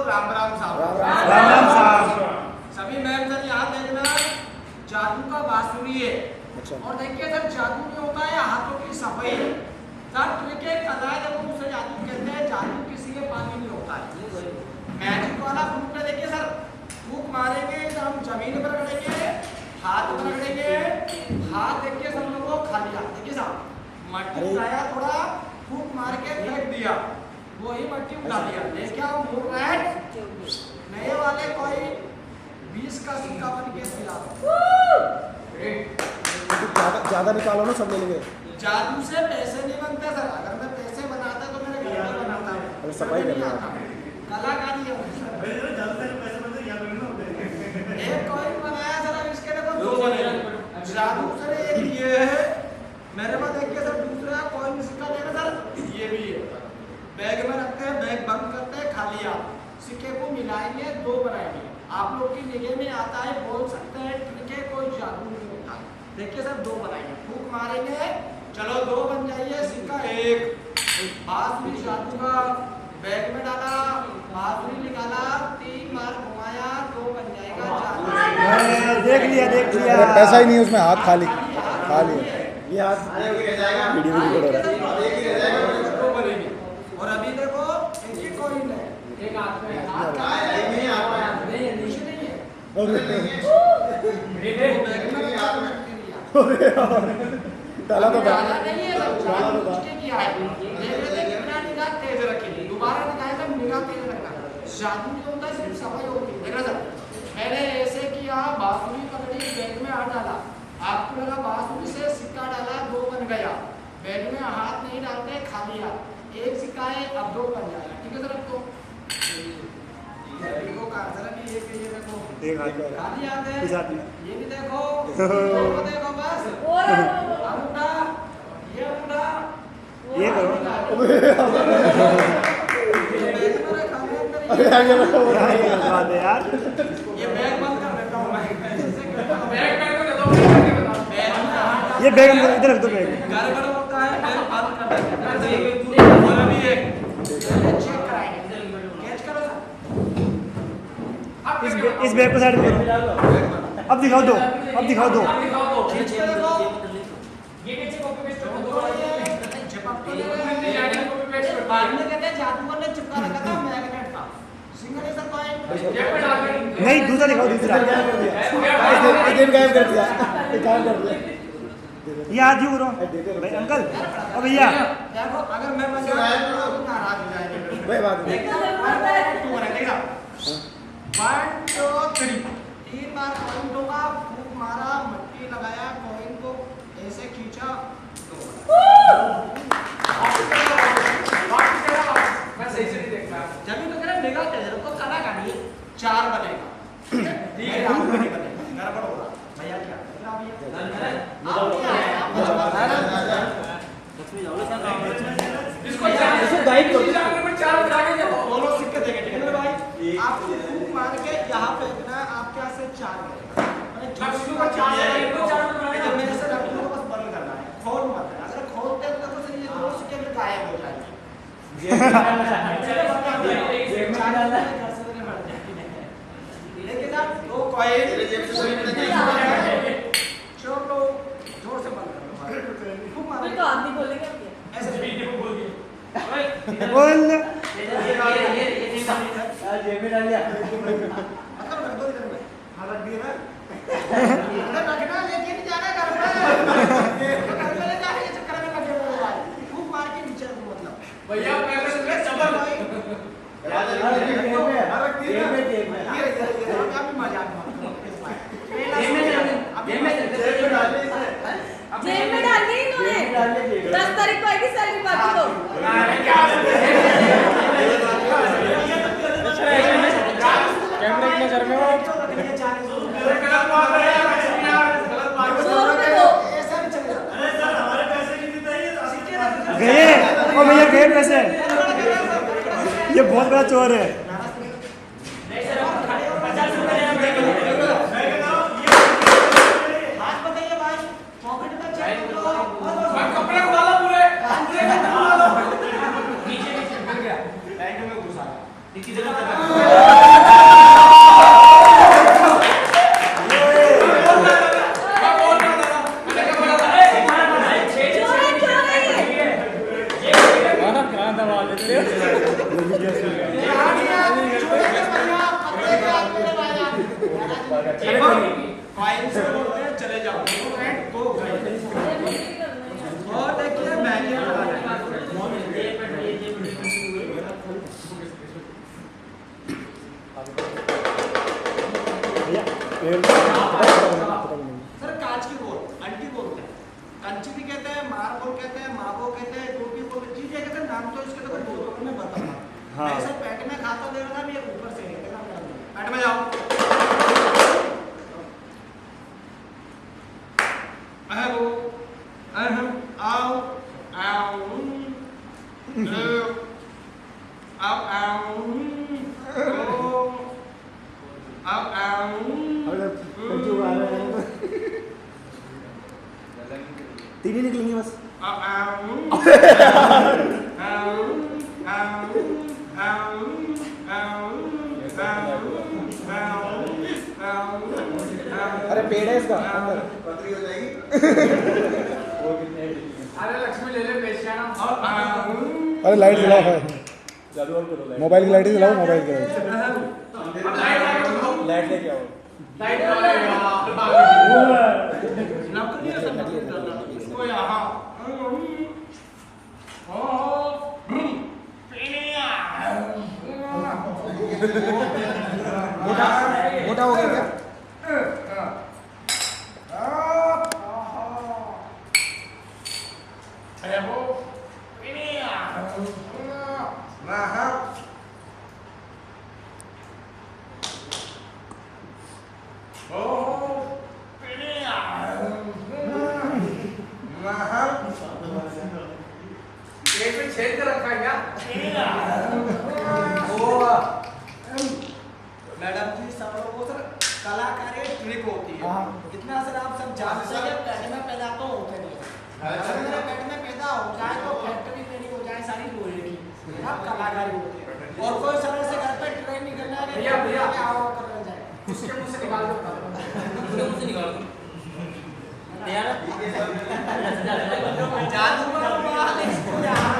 राम राम साहब। राम राम साहब। सभी मैम सर यहाँ देखना, जादू का बांसुरी है। अच्छा। और देखिए सर, जादू में होता है हाथों की सफाई। सर ट्रिक एक कला है, जब उसे जादू कहते हैं। जादू किसी के पानी में होता है। मैजिक वाला फूक में देखिए सर, फूक मारेंगे तो हम जमीन पर रगड़ेंगे, हाथ पर रगड़ेंगे। हाथ देखिए सब लोगों को खाली हाथ देखिए साहब, मट्टी उठाया, थोड़ा फूक मार के फेंक दिया, वही मट्टी उठा लिया। लेके आओ मूव राइट, नए वाले कोई 20 का सिक्का बन के खिला ज्यादा निकालो ना, सब ले लेंगे। जादू से पैसे नहीं बनते सर। अगर मैं पैसे बनाता तो मेरे घर में बनाता हूँ। अरे सफाई करना है, कलाकारी है। एक कॉइन बनाया सर, अब इसके देखो दो बने। जादू सर एक ये है मेरे पास, देखिए सर दूसरा कॉइन सिक्का लेना सर, ये भी है। बैग में रखते हैं, बैग बंद करते हैं, खाली हाथ सिक्के को मिलाएंगे, दो बनाएंगे। आप लोग की निगाह में आता है, बोल सकते हैं ठीक है, कोई जादू नहीं होता। देखिए सर दो बनाएंगे, फूक मारेंगे, चलो दो बन जाइए, सिक्का एक। बांसुरी जादू का बैग में डाला, बांसुरी निकाला, 3 बार घुमाया, दो बन जाएगा जादू। देख लिया। पैसा ही नहीं उसमें, हाथ खाली ये हाथ वीडियो रिकॉर्ड हो रहा है। दो बनेगी। और अभी देखो एक ही कॉइन है, एक हाथ में हाथ का है, नहीं हाथ में कुछ नहीं है। डाला तो डाला नहीं है, जादू उसके किया है। बिना निगाह तेज रखी, दोबारा निकाले तो निगाह तेज रखना। जादू नहीं होता, सिर्फ सफाई होती है। देखना सर, मैंने ऐसे किया, बांसुरी पकड़ी, बैग में हाथ डाला, आपको लगा बांसुरी से सिक्का डाला, दो बन गया। बैग में हाथ नहीं डालते, खाली हाथ, एक सिक्का है, अब दो बन जाएगा। ठीक है सर, अब तो देखो कांसर भी एक ये देखो, खाली हाथ है, ये भी देखो, ये देखो बस। अंगूठा, ये अंगूठा, ये करो। यार ये बैग बंद कर देता हूँ मैं, बैग ये बैग इधर रख दो। बैग गड़बड़ होता है, बैग बंद कर देता हूँ। और अभी एक चेक कराएंगे, कैच करो सर। इस बैग को साइड में करो। अब दिखाओ दो। खींच के देखो, ये नीचे कॉपी पेस्ट करो। ये चिपक तो नहीं, बाद में कहते हैं जादूगर ने चिपका रखा था, मैग्नेट था। सिंगल सर कॉइन नहीं, दूसरा दिखाओ। दूसरा गायब कर दिया। ये आज ही करो भाई अंकल। अब भैया देखो, अगर मैं बन जाऊं तो नाराज हो जाएंगे भाई। बात नहीं। 1 2 3 3 बार कॉइन का फूक मारा, मट्टी लगाया, कॉइन को ऐसे खींचा, मैं सही से नहीं देख पाया। जब तो कह निगाह तेज रखो, कला का नहीं 4 बनेगा। ठीक है, आप नहीं बनेगा, गड़बड़ होगा भैया। क्या इसको गाइड करो, 4 जाके जब बोलो सिक्के देंगे। ठीक है मेरे भाई, आपको फूक मार के यहाँ फेंकना है, आपके हाथ से 4 बनेगा। मैंने शुरू का 4 है, मेरे से रखने को बस बंद करना है, खोल मत देना। अगर खोलते हैं तो फिर ये 2 सिक्के फिर गायब हो जाएंगे। लेकिन आप 2 कॉइन चलो जोर से बंद करो, खूब मारो। तो आदमी बोलेगा क्या? ऐसे वीडियो बोल बोल जेब में डाल दिया। मतलब रख दो इधर में, हाँ रख दिया ना। अरे रखना लेके नहीं जाना घर में, तो घर में ले जाने के चक्कर में लगे हुए भाई, खूब मार के नीचे रखो। मतलब भैया पैसे से चबर भाई, जेब में आप भी मजाक मत करो। जेब में डाल दी इन्होंने। 10 तारीख को आएगी सैलरी बाकी तो। कैमरे की नजर में गए। ओ भैया गए पैसे, ये बहुत बड़ा चोर है। नीचे चले जाओ और देखिए मैं क्या सर कांच की बोल अंटी बोल कंची भी कहते हैं मार्बल कहते हैं मार्बल कहते हैं टूटी बोल चीज है कहते हैं नाम तो इसके तो दो में बताऊंगा मैं सर पेट में खाता दे रहा था मैं ऊपर से पेट में जाओ आओ आओ आओ तीन ही निकलेंगे बस अरे पेड़ है इसका अंदर पतली हो जाएगी अरे लक्ष्मी ले ले बेचारा अरे लाइट जलाओ है मोबाइल की लाइट जलाओ मोबाइल की लाइट लेके आओ लाइट मोटा हो गया क्या छेद कर रखा है क्या मैडम जी सब लोगों को सर कलाकारी ट्रिक होती है इतना सर आप सब जानते हैं पेट में पैदा तो होते नहीं अगर मेरे पेट में पैदा हो जाए तो फैक्ट्री मेरी हो जाए सारी लोहे की अब कलाकारी होती है और कोई सर से घर पे ट्रेन नहीं करना है भैया भैया आओ कर जाए उसके मुंह से निकाल दो उसके मुंह से निकाल दो यार जादू वाले इसको यार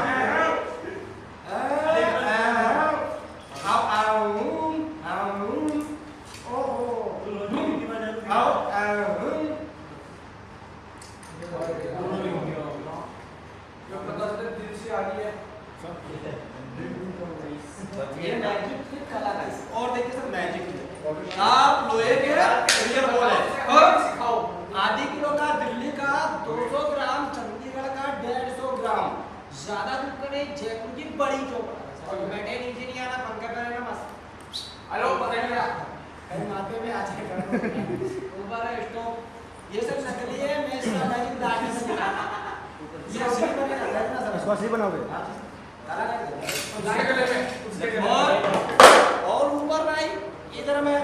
और देखिए सर मैजिक आप लोहे के रियल बॉल है सिखाओ आधी किलो का दिल्ली का 200 ग्राम चंडीगढ़ का 150 ग्राम ज्यादा दूर करे जयपुर की बड़ी चौपड़ और बैठे नीचे नहीं आना पंखा पे रहना मस्त हेलो पकड़ लिया कहीं माथे में आ जाएगा ऊपर है स्टॉप ये सब नकली है मैं इसका मैजिक दाढ़ी से ये असली बनेगा देखना सर इसको असली बनाओगे और ऊपर भाई इधर में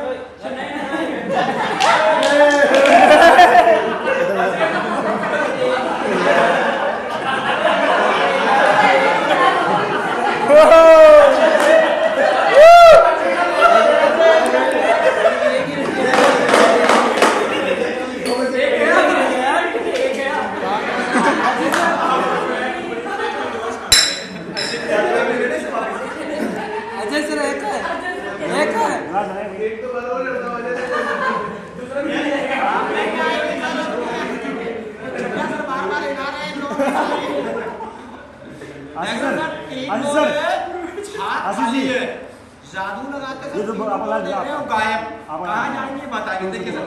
जादू लगाते ये तो आप गायब कहाँ जाएंगे बताइए देखिए सर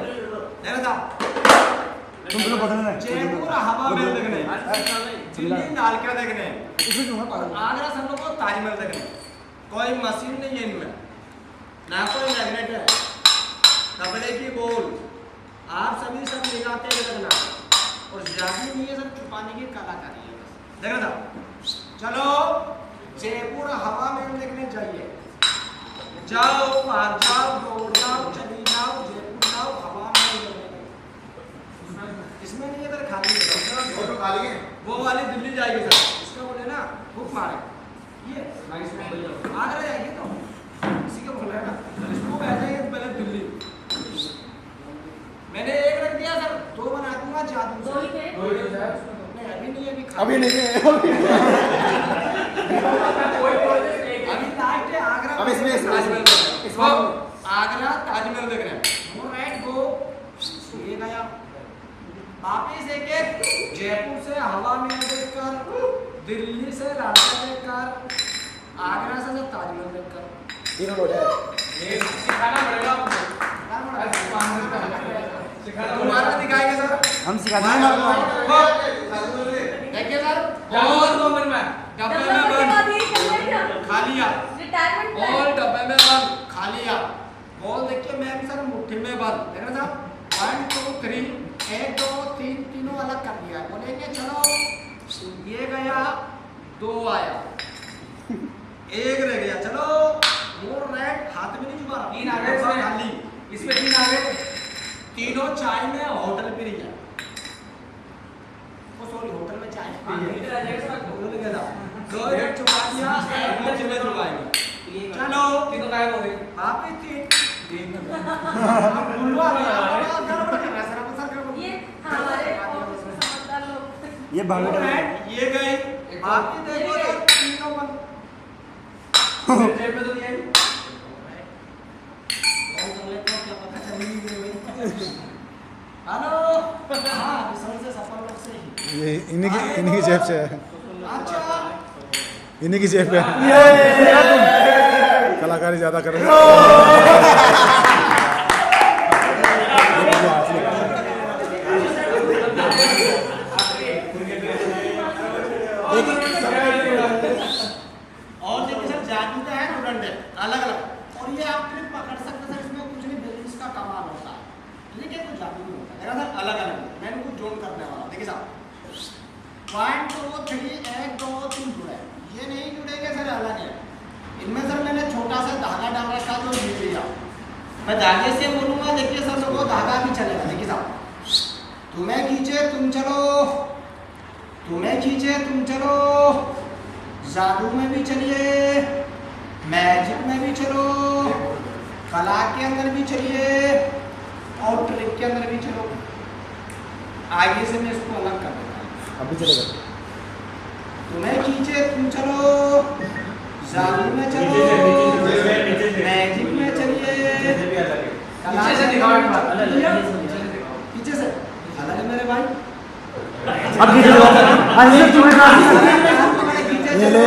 तुम लोग बदलना है जयपुर हवा में देखने दिल्ली लाल किला देखने आगरा सब लोग को ताजमहल देखने कोई मशीन नहीं है इनमें ना कोई मैग्नेट है तबले की बोल आप सभी सब लगाते हैं देखना और जादू नहीं है सब छुपाने की कलाकारी है देखना था चलो जयपुर हवा में देखने चाहिए जाओ भाग जाओ दौड़ जाओ चली जाओ जयपुर जाओ हवा में इसमें नहीं है सर खाली है फोटो खाली है वो वाली दिल्ली जाएगी सर इसका बोले ना हुक मारे ये आगरा जाएगी तो अभी नहीं है अभी लास्ट है आगरा। अब इसमें इसमें आगरा ताजमहल देख रहे हैं। राइट गो, ये गया वापिस एक जयपुर से हवा में देखकर, दिल्ली से रास्ता देखकर, आगरा से ताजमहल देखकर। तीनों लोग हैं। ये सिखाना पड़ेगा आपको। तुम्हारा दिखाएंगे सर। हम सिखाते हैं देखिए सर, और डब्बे में बंद, खा लिया। बॉल डब्बे में बंद, खा लिया। बॉल देखिए मैं भी सर मुट्ठी में बंद। देख रहे साहब, 1 2 3, 1 2 3, तीनों अलग कर दिया। बोलेंगे चलो, ये गया, 2 आया, 1 रह गया। चलो मोर रेड, हाथ में नहीं चुका रहा। 3 आ गए खाली, इसमें 3 आ गए। तीनों चाय में होटल पे नहीं जाए। सॉरी, होटल में चाय पी है। बोल गया था 2 रेड चुका दिया, 1 में चुकाएंगे। चलो तीनों गायब हो गए। वापस 3 बुलवा दिया। गड़बड़ कर रहा है सर, आप सर गड़बड़। ये हमारे समझदार लोग। ये भाग ये गए। वापस देखो तो तीनों बंद। जेब में तो नहीं आई। हेलो, हाँ विशाल से सफल लोग से ही। ये इन्हीं की जेब से है। अच्छा, इन्हीं की जेब पे है। कलाकारी ज्यादा कर रहे हैं। और देखिए सर, जादू का है स्टूडेंट है अलग अलग। और ये आप ट्रिक पकड़ सकते सर, इसमें कुछ नहीं, बैलेंस का कमाल होता है। ठीक है, कुछ जादू नहीं होता। देखा सर, अलग अलग मैं इनको जोड़ करने वाला। देखिए साहब, 1 2 3, 1 2 3 जुड़ा है। ये नहीं जुड़ेंगे सर, अलग है। इनमें सर मैंने छोटा सा धागा डाल रखा जो खींच लिया। मैं धागे से बोलूंगा, देखिए सर लोगों धागा भी चलेगा। देखिए साहब, तुम्हें खींचे तुम चलो, तुम्हें खींचे तुम चलो, जादू में भी चलिए, मैजिक में भी चलो, कला के अंदर भी चलिए, और ट्रिक के अंदर भी चलो। आगे से मैं इसको अलग कर देता हूँ। अभी चलेगा। तुम्हें खींचे तुम चलो, जादू में चलो, मैजिक में चलिए, कला से दिखाओ। पीछे से अलग है मेरे भाई। अब खींच लो। ये ले।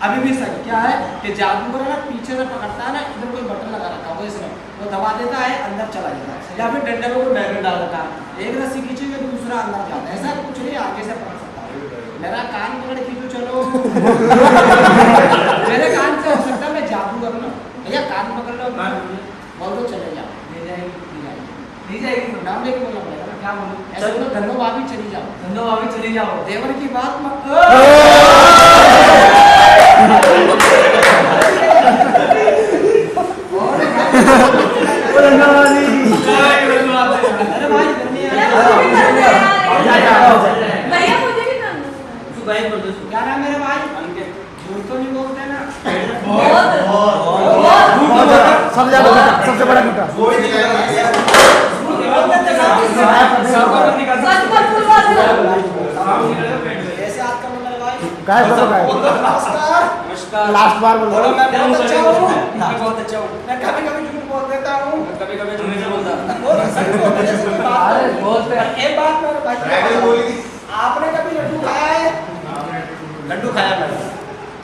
अभी भी सर क्या है कि जादूगर ना पीछे से पकड़ता है ना, इधर कोई बटन लगा रखा है इसमें, वो दबा देता है, अंदर चला जाता है। या फिर डंडे में कोई मैग्नेट डाल रखा है, एक रस्सी खींचेंगे दूसरा अंदर जाता है। ऐसा कुछ नहीं, आगे से पकड़ सकता है। मेरा कान पकड़ खींचो चलो। मेरे कान से हो सकता है मैं जादूगर ना। भैया कान पकड़ लो, बोल दो चले जाओ। ले जाएगी, नहीं जाएगी। नाम लेके बोलना पड़ेगा ना, क्या बोलूं? ऐसे बोलो धन्नो भाभी चली जाओ, धन्नो भाभी चली जाओ। देवर की बात मत। अरे भाई भैया मुझे भी करना है। क्या नाम मेरे भाई? झूठ तो नहीं बोलते ना। सबसे बड़ा झूठा। ऐसे हाथ करना मेरे भाई। काय करो काय। नमस्कार। लास्ट बार बोलो। मैं बहुत अच्छा हूँ। मैं बहुत अच्छा हूँ। मैं कभी-कभी झूठ बोल देता हूँ। कभी-कभी झूठ नहीं बोलता। एक बात मेरे भाई, आपने कभी लड्डू खाया है? लड्डू खाया मैंने।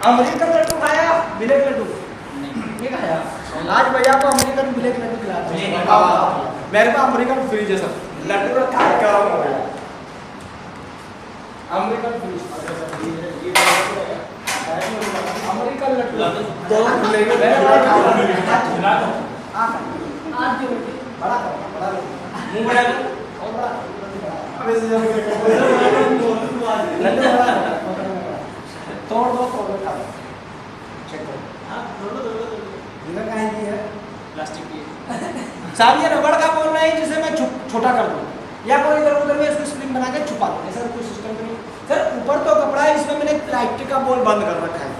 अमेरिकन लड्डू खाया? ब्लैक लड्डू नहीं खाया। आज भैया को अमेरिकन ब्लैक लड्डू खिलाते हैं। मेरे पास अमेरिकन फ्रीज है सर, लड्डू रखा है गर्म हो गया। अमेरिकन फ्रीज, अमेरिकन लड्डू दो लेंगे। आज जोड़ के बड़ा मुंह बड़ा और बड़ा लड्डू बड़ा तोड़ दो खा चेक करो। इधर कहाँ की है? प्लास्टिक की। साहब ये रबड़ का बोल रहे हैं जिसे मैं छोटा कर दूं या कोई इधर उधर में इसको स्प्रिंग बना के छुपा दूं, ऐसा कोई सिस्टम तो नहीं सर। ऊपर तो कपड़ा है, इसमें मैंने प्लास्टिक का बॉल बंद कर रखा है,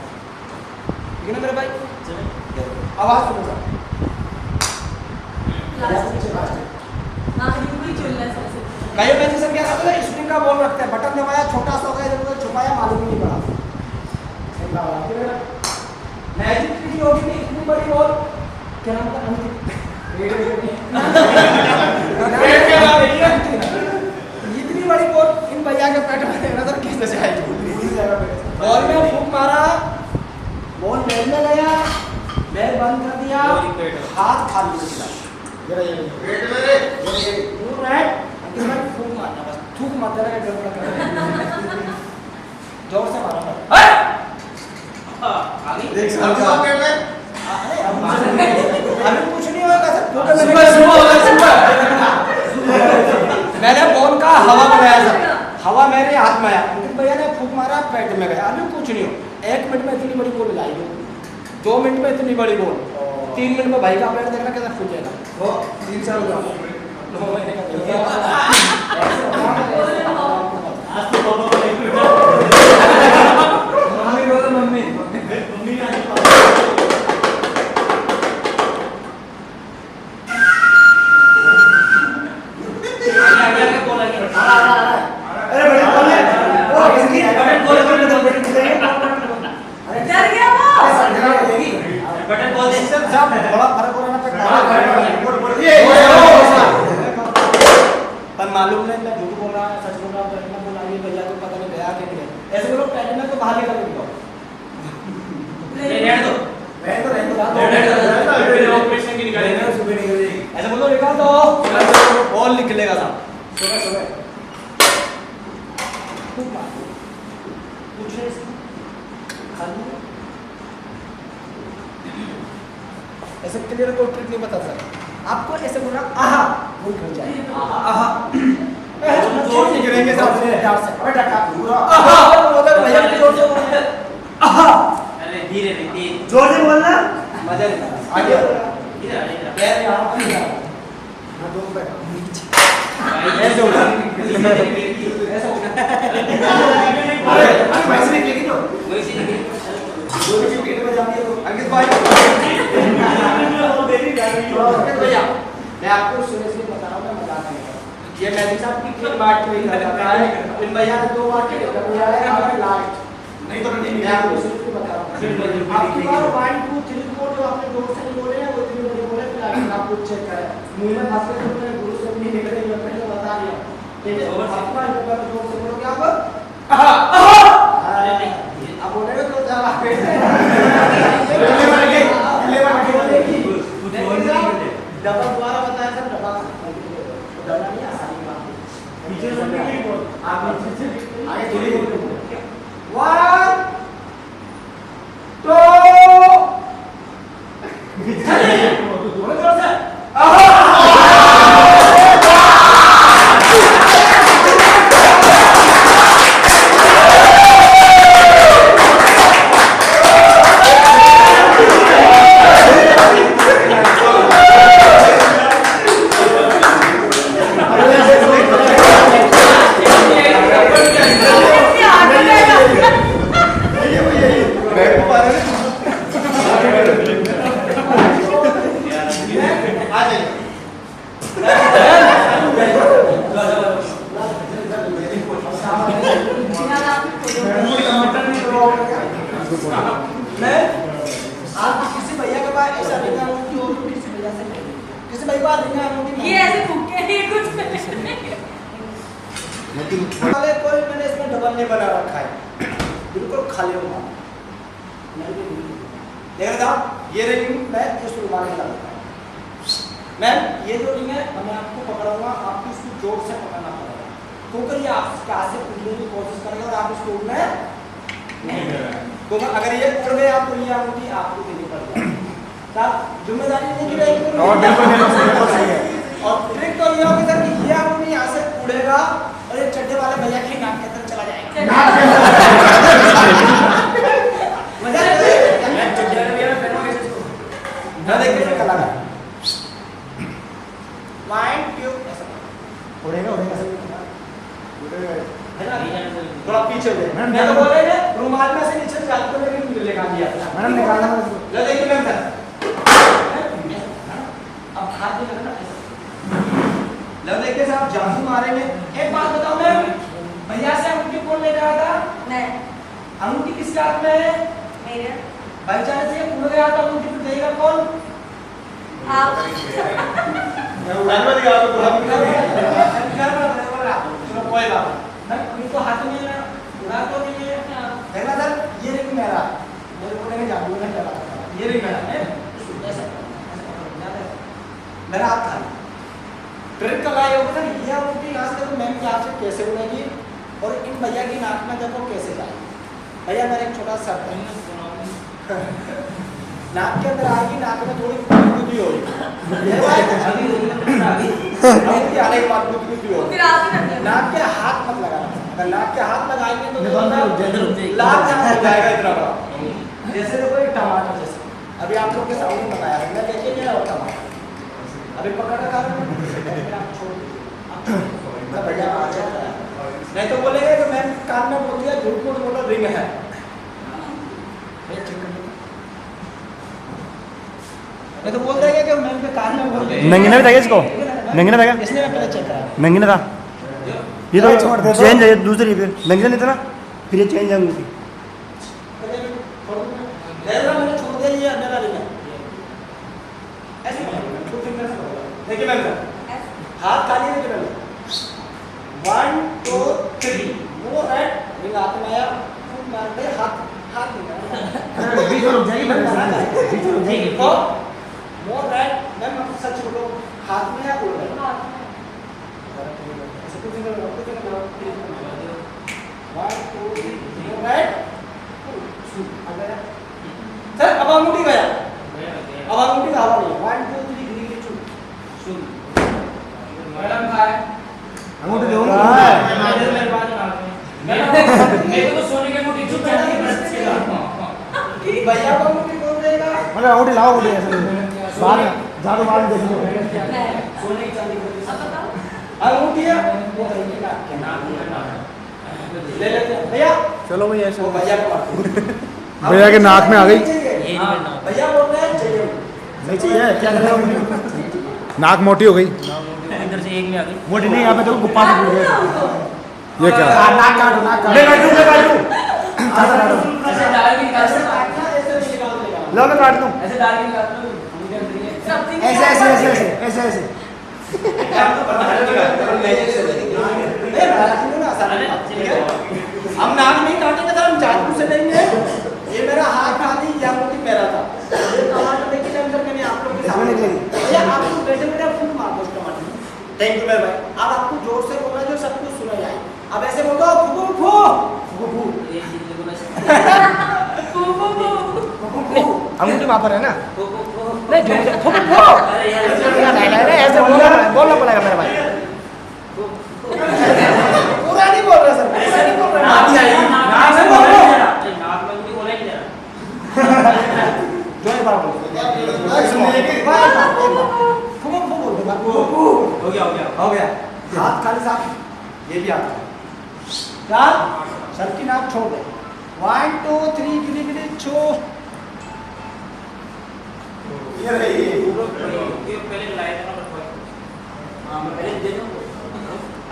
ठीक है ना मेरे भाई? आवाज सुनो सर। कई मैजिशियन क्या करते हैं, स्प्रिंग का बॉल रखते हैं, बटन दबाया, छोटा सा हो गया, जब छुपाया मालूम ही नहीं पड़ा। मैजिक ट्रिक होगी कि इतनी बड़ी बॉल, क्या नाम था, इतनी बड़ी बॉल इन भैया के पेट में देना तो कैसे जाएगी। बॉल में फूंक मारा, बॉल बैग में गया, बैग बंद कर दिया, हाथ खाली हो गया। पेट में रे, दूर रहे, अंकित भाई फूंक मारना बस, थूक मत देना, गड़बड़ कर जोर से मारा बस। देख सकते हो पेट में, अभी कुछ नहीं होगा सर, मैंने बॉल का हवा बनाया सर, हवा मेरे हाथ में आया, अंकित भैया ने फूंक मारा, पेट में गया, अभी कुछ नहीं हो। 1 मिनट में इतनी बड़ी बॉल लाई, 2 मिनट में इतनी बड़ी बॉल, 3 मिनट में भाई का पेट देखना कैसा फूट जाएगा। वो 3 साल का 9 महीने का मम्मी बड़ा फर्क हो रहा है पर मालूम नहीं मैं झूठ बोल रहा है, सच बोल रहा हूँ, कितना बोला ये भैया को पता नहीं गया कि नहीं। ऐसे बोलो पहले में तो बाहर निकल के दिखाओ, ऑपरेशन की निकालेंगे, सुबह निकलेगी, ऐसे बोलो निकाल दो, बॉल निकलेगा साहब सुबह सुबह। कुछ खाली ऐसे क्लियर कोई ट्रिक नहीं बता सर, आपको ऐसे बोलना आहा वो खा जाए, आहा जोर से गिरेंगे साहब से, प्यार से, अबे डका पूरा आहा बोलो भैया जोर से बोलना, आहा अरे धीरे धीरे जोर से बोलना, मजा नहीं आगे इधर पैर यहां पर हां दो पे नीचे ऐसे होगा, ऐसे होगा, अरे वैसे नहीं किया वैसे नहीं दो विकेट में जाती है तो अंकित भाई भैया मैं आपको सीरियसली बता रहा हूँ, मैं मजाक नहीं कर रहा, ये मैजिक साहब की किक बात नहीं कर रहा है, इन भैया ने 2 बार किक कर दिया है, हमें लास्ट नहीं तो नहीं, मैं आपको सीरियसली बता रहा हूँ, आपकी बार 1 2 3 4 जो आपने जोर से नहीं बोले हैं वो इतने बड़े बोले, फिर आगे आप कुछ चेक करें, मुंह में फंस के तो गुरु से नहीं निकले, मैं पहले बता दिया, ठीक है, आपका जोर से बोलोगे आप आहा आहा, अरे नहीं आप बोलेंगे तो जरा डबल द्वारा बताया सर, डबल नहीं आसानी बात है, पीछे से नहीं बोल, आप पीछे आगे थोड़ी बोल, 1 2 हाथ में करना ऐसा। लो देखिए साहब जादू मारेंगे। एक बात बताओ मैम, भैया से अंगूठी कौन ले रहा था? मैं अंगूठी किसके हाथ में है? मेरे भाई चाहे से उड़ गया तो अंगूठी तो देगा कौन? आप मैं उड़ाने वाली गाड़ी को हम कर रहे हैं। चलो कोई बात नहीं, उनको हाथ में ना उड़ा तो नहीं है। देखना सर, ये रिंग मेरा, मेरे को लेके जादू नहीं चला। ये रिंग मेरा है, ऐसा मेरा हाथ था। ट्रिक लगाए हो सर, ये अंगूठी यहाँ से देखो मैम की हाथ से कैसे उड़ेगी और इन भैया की नाक में देखो कैसे जाएगी। भैया मेरा एक छोटा सा है, नाक के अंदर आएगी, नाक में थोड़ी गुदगुदी होगी। आने के बाद गुदगुदी होगी। फिर आप ही रखिए। नाक के हाथ मत लगाना, अगर नाक के हाथ लगाएंगे तो लाल जहाँ हो जाएगा इतना बड़ा। जैसे देखो एक टमाटर जैसे, अभी आप लोग के सामने बनाया है, मैं देखिए मेरा वो टमाटर अभी पकड़ का कारण भैया नहीं तो बोलेगा कि मैं कान में बोल दिया झूठ मूठ बोला रिंग है। मैं तो बोल देगा कि मैं इनके कान में बोल दिया। नंगी ना बताइए इसको, नंगी ना बताइए, इसलिए मैं पहले चेक करा। नंगी ना था ये तो चेंज है, दूसरी फिर नंगी नहीं था ना, फिर ये चेंज है अंगूठी। मैंने छोड़ दिया, ये मेरा रिंग है। ऐसे देखिए मैम हाथ खाली है। देखिए मैम 1 2 3 वो राइट रिंग हाथ में आया, मार दे हाथ हाथ निकाल बीच में रुक जाएगी, बीच में रुक जाएगी। मोर राइट मैम आप सच बोलो, हाथ में या उड़ रहा है? ऐसे कुछ नहीं करो, कुछ नहीं करो। 1 2 3 मोर राइट सर। अब अंगूठी गया, अब अंगूठी का हवा नहीं। 1 2 3 गिरी चुप मैडम भाई अंगूठी दो ना, मेरे को तो सोने की अंगूठी चुप जाती है बस के बाद। भैया को अंगूठी कौन देगा? मतलब अंगूठी लाओ, अंगूठी ऐसे बाहर झाड़ू मार देख लो। सोने की चांदी अब बताओ। अंगूठी है वो ले लेते हैं भैया। चलो भैया ऐसे वो भैया को मारते हैं। भैया के नाक में आ गई। भैया बोल रहे हैं चाहिए नहीं चाहिए, क्या कर रहे हो? नाक मोटी हो गई। इधर से एक में आ गई। मोटी नहीं, यहाँ पे तो गुप्पा से भूल गए। ये क्या? नाक काटो, नाक काटो। मैं काट दूं, मैं काट दूं। ऐसे डाल के निकाल ऐसे दो। काटना, ऐसे नहीं निकाल देगा। लो मैं काट दूं। ऐसे डाल के निकाल दो। अंगूठी अंदर ही है। Something ऐसे ऐसे ऐसे ऐसे ऐसे ऐसे। हम नाक नहीं काटेंगे तो हम जादू से लेंगे। ये मेरा हाथ खाली, ये अंगूठी मेरा था। ये टमाटर देखिए अंदर मैंने आप लोग के सामने भैया आप लोग बैठे मेरा फूल मार दो टमाटर। थैंक यू मेरे भाई। अब आपको जोर से बोलना जो सब कुछ सुना जाए। अब ऐसे बोल दो फू फू फू फू। ये चीज देखो ना। अंगूठी वहाँ पर है ना? नहीं जो फू फू। अरे यार ऐसे बोलना पड़ेगा मेरे भाई। पूरा नहीं बोल रहा सर, पूरा नहीं बोल रहा। नाक में बोल रहा है। नाक में भी बोला ही नहीं। जो ये बात बोल। फू फू बोल दो। हो गया हो गया। हाथ खाली साहब, ये भी आता है। यार सर की नाक छोड़ दे। 1 2 3 गिरी गिरी छो। ये रही ये पहले लाया था ना। हां मैं पहले दे दूं।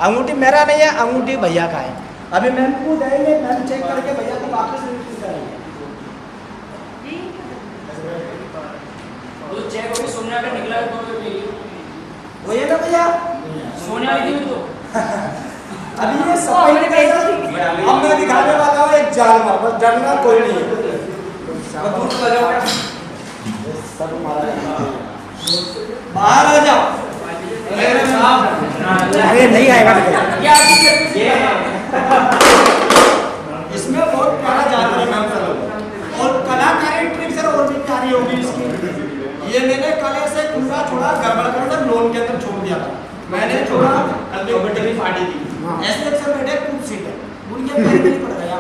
अंगूठी मेरा नहीं है, अंगूठी भैया का है। अभी मैम को देंगे, मैम चेक करके भैया को वापस रिटर्न करेंगे। वो चेक होगी सोने का निकला तो वो ये ना भैया सोने वाली थी तो। अभी ये सफाई नहीं कर। अब मैं दिखाने वाला हूँ एक जाल मार, बस डरना कोई नहीं है। दूर चला जाओ। सब मारा बाहर आ जाओ। अरे नहीं आएगा इसमें बहुत प्यारा जानवर है मैम सर, और कलाकारी ट्रिक सर और भी प्यारी होगी इसकी। ये मैंने कल से कुंडा छोड़ा, गड़बड़ कर सर लोन के अंदर छोड़ दिया था। मैंने छोड़ा, कल एक बटे की फाड़ी थी। ऐसे एक सर बैठे खूब सीट है, उनके पैर में नहीं पड़ गया।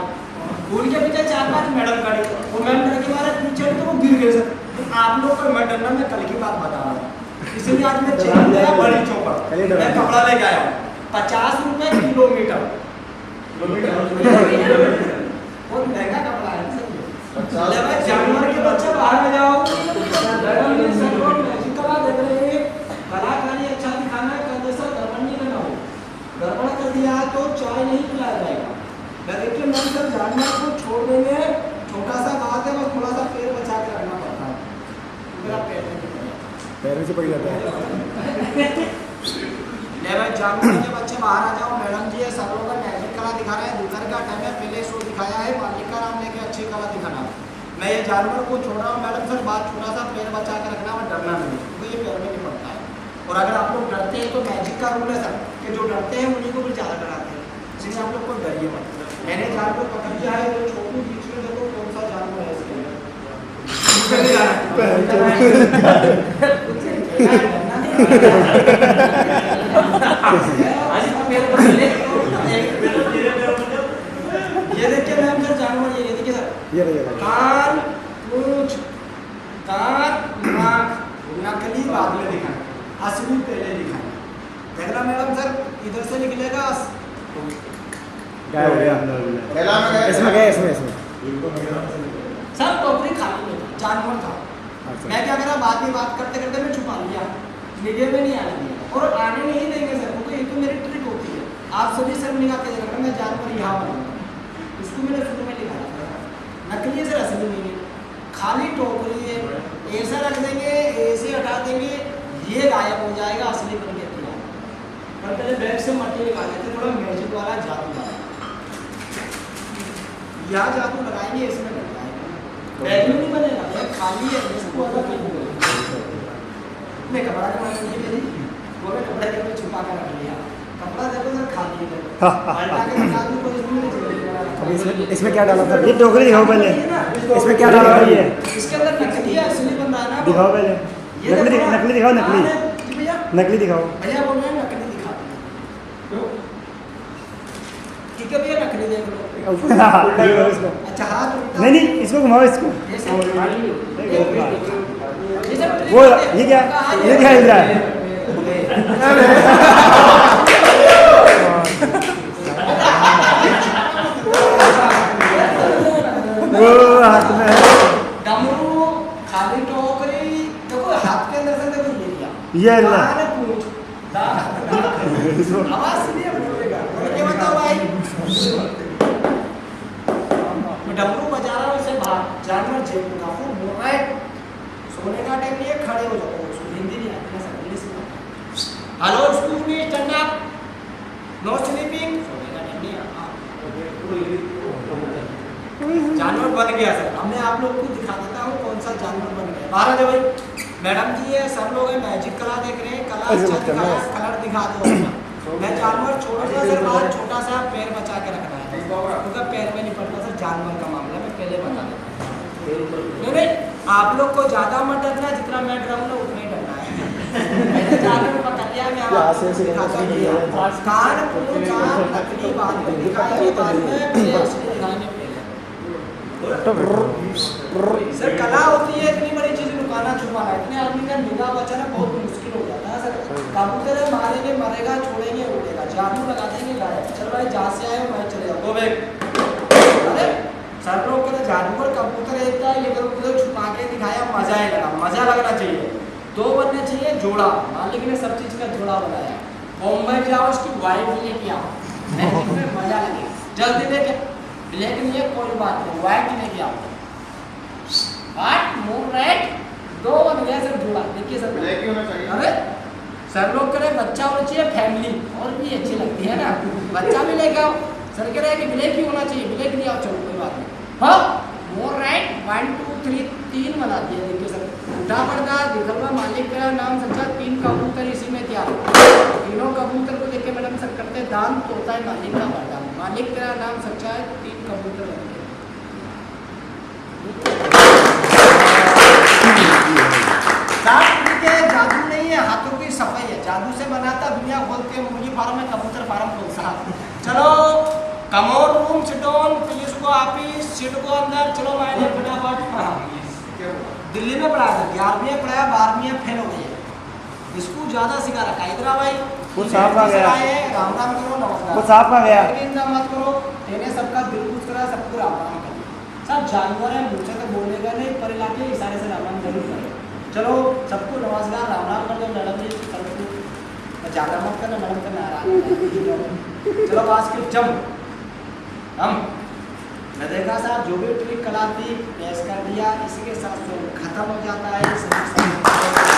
उनके पीछे 4-5 मैडम खड़ी, वो मैम डर के मारे पीछे तो वो गिर गए सर। आप लोग को मैं डरना, मैं कल की बात बता रहा हूँ। इसलिए आज मैं चेक किया बड़ी चौपड़, मैं कपड़ा लेके आया हूँ 50 रुपए किलोमीटर। बहुत महंगा कपड़ा है सर। ले भाई जानवर के बच्चे बाहर में जाओ। कला देख रहे हैं दिया तो चाय नहीं पिलाया जाएगा। देखिए मैम सर जानवर को छोड़ देंगे, छोटा सा घात है, बस थोड़ा सा पैर बचा के रखना पड़ता है, मेरा पैर पैर से पड़ जाता है। ले भाई जानवर के बच्चे बाहर आ जाओ। मैडम जी ये सब लोग मैजिक कला दिखा रहे हैं, दोपहर का टाइम है, पहले शो दिखाया है, मालिक का नाम लेके अच्छी कला दिखाना। मैं ये जानवर को छोड़ रहा हूँ मैडम सर, बात छोटा सा पैर बचा के रखना और डरना नहीं, तो ये पैर में नहीं पड़ता है। और अगर आप लोग डरते हैं तो मैजिक का रूल है सर कि जो डरते हैं उन्हीं को भी ज़्यादा डराते हैं, इसलिए आप लोग को डरिए मत। मैंने जानवर पकड़ लिया है, तो छोटू बीच में देखो कौन सा जानवर है इसके अंदर। ये देखिए मैम सर जानवर, ये देखिए सर, कान, पूंछ, कान, नाक, नकली बाद में दिखाएं, असली पहले दिखाएं। देखना मैडम सर इधर से निकलेगा गायब हो गया। इसमें गया, इसमें सब टोकरी खाली में था, जानवर था। मैं क्या करा, बाद में बात करते करते मैं छुपा लिया, वीडियो में नहीं आने दिया और आने नहीं देंगे सर, क्योंकि ये तो मेरी ट्रिक होती है। आप सभी सर निकाल के देखना, मैं जानवर यहाँ बनाऊंगा, इसको मैंने शुरू में लिखा था, नकली है सर असली नहीं है, खाली टोकरी है, ऐसा रख देंगे, ऐसे हटा देंगे, ये गायब हो जाएगा, असली बन के तैयार। पर पहले बैग से मट्टी निकाल लेते, थोड़ा मैजिक वाला जादू वाला, यहाँ जादू लगाएंगे, इसमें लग जाएगा, बैग में नहीं बनेगा, बैग खाली है, इसको अलग कर दूंगा। मैं कपड़ा के मारे नहीं मेरी, वो मैं कपड़ा के छुपा कर रख लिया, कपड़ा देखो सर खाली है, हटा के निकाल दूँ तो इसमें नहीं चलेगा। इसमें क्या डाला था? ये टोकरी दिखाओ पहले, इसमें क्या डाला है? ये इसके अंदर नकली है असली बन रहा है ना, दिखाओ पहले, नकली दिखाओ, नकली दिखाओ भैया बोल रहे हैं नकली दिखा दो, ठीक है भैया नकली देख लो। इसको अच्छा हाथ नहीं, इसको घुमाओ, इसको वो ये क्या हिल रहा है? वो हाथ में डमरू, खाली टोकरी, देखो हाथ के अंदर से देखो ये लिया, ये ला आवाज सुनिए बोलेगा, ये बताओ भाई, मैं डमरू बजा रहा हूँ, इसे बाहर जानवर जेब में काफू बोल रहा है, सोने का टाइम नहीं है, खड़े हो जाओ, उसको हिंदी नहीं आती ना सर, इंग्लिश में। Hello excuse me, stand up, no sleeping, सोने का टाइम नहीं है। जानवर बन गया सर, अब मैं आप लोग को दिखा देता हूँ कौन सा जानवर बन गया। बाहर आ जाओ भाई, मैडम जी ये सब लोग हैं मैजिक कला देख रहे हैं, कला अच्छा दिखाया, कलर दिखा दो अपना। मैं जानवर छोड़ूंगा सर, बाद छोटा सा पैर बचा के रखना है, क्योंकि पैर में नहीं पड़ता सर जानवर का मामला, मैं पहले बता देता हूँ। नहीं आप लोग को ज्यादा मत डरना, जितना मैं डराऊंगा उतना ही डरना है। मैंने जानवर पकड़ लिया, मैं आपको दिखाता हूँ, कान, पूंछ, कान, नकली बाद में दिखाएंगे, बाद में असली दिखाएंगे। सर कला होती है, इतनी बड़ी चीज लुकाना छुपाना, इतने आदमी का निगाह बचाना बहुत मुश्किल हो जाता है सर। कबूतर मारेंगे, मरेगा, छोड़ेंगे, उड़ेगा, जादू लगा देंगे, गायब। चलो भाई जहाँ से आए वहीं चले जाओ, अरे सर लोग कहते जानवर कबूतर एक था, ये कबूतर छुपा के दिखाया, मजा ही लगा, मजा लगना चाहिए, दो बनने चाहिए जोड़ा, मालिक ने सब चीज का जोड़ा बनाया। बॉम्बे जाओ, उसकी वाइफ लेके आओ, मजा लगेगा, जल्दी लेके, ब्लैक नहीं है कोई बात नहीं, व्हाइट लेके आओ, व्हाइट मूव राइट, दो बन गया सर जोड़ा। देखिए सर ब्लैक होना चाहिए, अरे सर लोग कह रहे बच्चा होना चाहिए, फैमिली और भी अच्छी लगती है ना, बच्चा भी लेके आओ, सर कह रहे हैं कि ब्लैक ही होना चाहिए, ब्लैक नहीं आओ, चलो कोई बात नहीं, हाँ मोर राइट 1 2 3 3 बना दिया। देखिए सर उठा पड़ता दिखलवा, मालिक का नाम सच्चा, 3 कबूतर इसी में तैयार, तीनों कबूतर को देख के मैडम सर करते दान, तोता है मालिक का वरदान, मालिक तेरा नाम सच्चा है, 3 कबूतर बन गए। जादू नहीं है, हाथों की सफाई है, जादू से बनाता दुनिया खोलते हैं, मुर्गी फार्म में कबूतर फार्म खोलता। चलो commode room, sit on, police को ऑफिस, सीट को अंदर, चलो मैंने फटाफट दिल्ली में पढ़ाया था, 11वीं में पढ़ाया, 12वीं में फेल हो गई है, इसको ज्यादा सिखा रखा है। इधर भाई कुछ साफ आ गया, राम राम करो, नमस्कार, कुछ साफ आ गया, मत करो, तेने सबका दिल खुश करा, सबको राम राम करो। सब जानवर है, मुझसे तो बोलेगा नहीं, पर इलाके इशारे से राम राम जरूर करो। चलो सबको नमस्कार, राम राम कर दो, मैडम जी सबको, ज़्यादा मत करना, मैडम का नाराज चलो आज के जम हम मैं देखा साहब जो भी ट्रिक कलाती पेश कर दिया, इसके साथ खत्म हो जाता है।